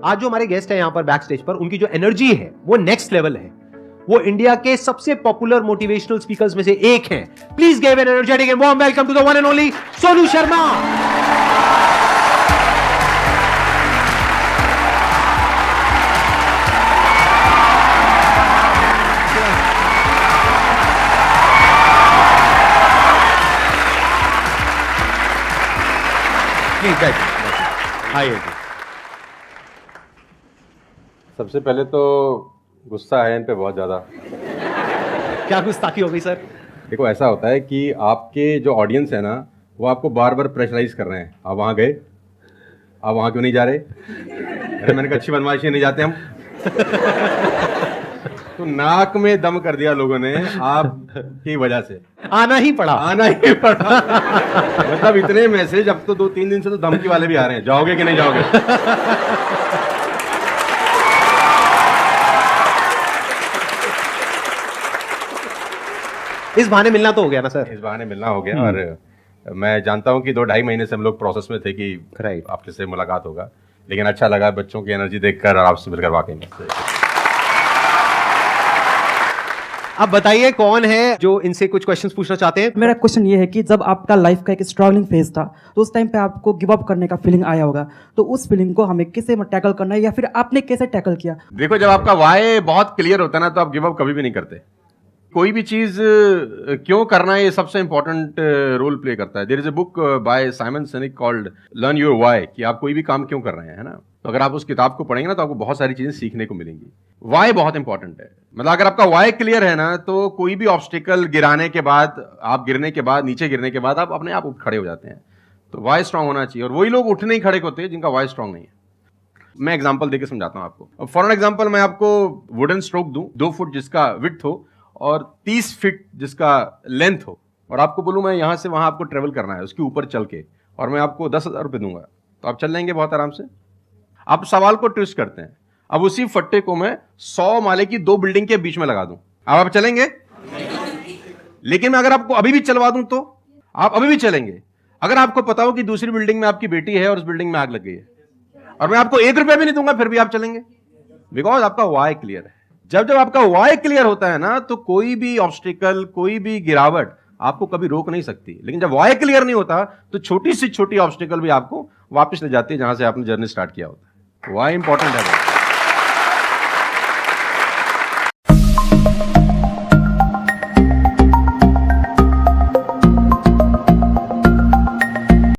आज जो हमारे गेस्ट हैं यहां पर बैक स्टेज पर, उनकी जो एनर्जी है वो नेक्स्ट लेवल है। वो इंडिया के सबसे पॉपुलर मोटिवेशनल स्पीकर्स में से एक हैं। Please give an energetic and warm welcome to the one and only Sonu Sharma. सबसे पहले तो गुस्सा है इन पे बहुत ज़्यादा। क्या गुस्ताखी हो गई सर? देखो, ऐसा होता है कि आपके जो ऑडियंस है ना, वो आपको बार बार प्रेशराइज कर रहे हैं। आप वहाँ गए, आप वहाँ क्यों नहीं जा रहे? अरे मैंने कहा अच्छी बदमाशी नहीं जाते हम। तो नाक में दम कर दिया लोगों ने आपकी वजह से। आना ही पड़ा। मतलब इतने मैसेज, अब तो 2-3 दिन से तो धमकी वाले भी आ रहे हैं, जाओगे कि नहीं जाओगे। इस बहाने मिलना तो हो गया ना सर? इस बहाने मिलना हो गया। और मैं जानता हूं कि 2-2.5 महीने से हम लोग प्रोसेस में थे कि आपके से मुलाकात होगा, लेकिन अच्छा लगा बच्चों की एनर्जी देखकर और आपसे मिलकर वाकई में। अब बताइए कौन है जो इनसे कुछ क्वेश्चंस पूछना चाहते हैं? मेरा क्वेश्चन ये है कि जब आपका लाइफ का एक स्ट्रगलिंग फेज था, तो उस टाइम पे आपको गिव अप करने का फीलिंग आया होगा, तो उस फीलिंग को हमें कैसे टैकल करना है, या फिर आपने कैसे टैकल किया? देखो, जब आपका वाई बहुत क्लियर होता है ना, तो आप गिव अप कभी भी नहीं करते। कोई भी चीज क्यों करना है, ये सबसे इंपॉर्टेंट रोल प्ले करता है। There is a book by Simon Sinek called learn your why, कि आप कोई भी काम क्यों कर रहे हैं, है ना। तो अगर आप उस किताब को पढ़ेंगे ना, तो आपको बहुत सारी चीजें सीखने को मिलेंगी। वाई बहुत इंपॉर्टेंट है। मतलब अगर आपका वाई क्लियर है ना, तो कोई भी ऑब्स्टिकल गिराने के बाद, आप गिरने के बाद, नीचे गिरने के बाद आप अपने आप उठ खड़े हो जाते हैं। तो वाई स्ट्रांग होना चाहिए, और वही लोग उठने ही खड़े होते हैं जिनका वाई स्ट्रांग नहीं है। मैं एग्जाम्पल देकर समझाता हूं आपको। फॉर एन एग्जाम्पल, मैं आपको वुडन स्ट्रोक दूं, 2 फुट जिसका विड्थ हो और 30 फीट जिसका लेंथ हो, और आपको बोलूं मैं यहां से वहां आपको ट्रेवल करना है उसके ऊपर चल के, और मैं आपको 10,000 रुपये दूंगा, तो आप चल लेंगे बहुत आराम से? आप सवाल को ट्विस्ट करते हैं। अब उसी फट्टे को मैं 100 माले की 2 बिल्डिंग के बीच में लगा दूं, अब आप चलेंगे? लेकिन मैं अगर आपको अभी भी चलवा दूं, तो आप अभी भी चलेंगे। अगर आपको पता हो कि दूसरी बिल्डिंग में आपकी बेटी है और उस बिल्डिंग में आग लग गई है, और मैं आपको 1 रुपया भी नहीं दूंगा, फिर भी आप चलेंगे? बिकॉज आपका वाई क्लियर है। जब आपका वाई क्लियर होता है ना, तो कोई भी ऑब्स्टिकल, कोई भी गिरावट आपको कभी रोक नहीं सकती। लेकिन जब वाई क्लियर नहीं होता, तो छोटी सी छोटी ऑब्स्टिकल भी आपको वापस ले जाती है जहां से आपने जर्नी स्टार्ट किया होता है। वाई इंपॉर्टेंट है।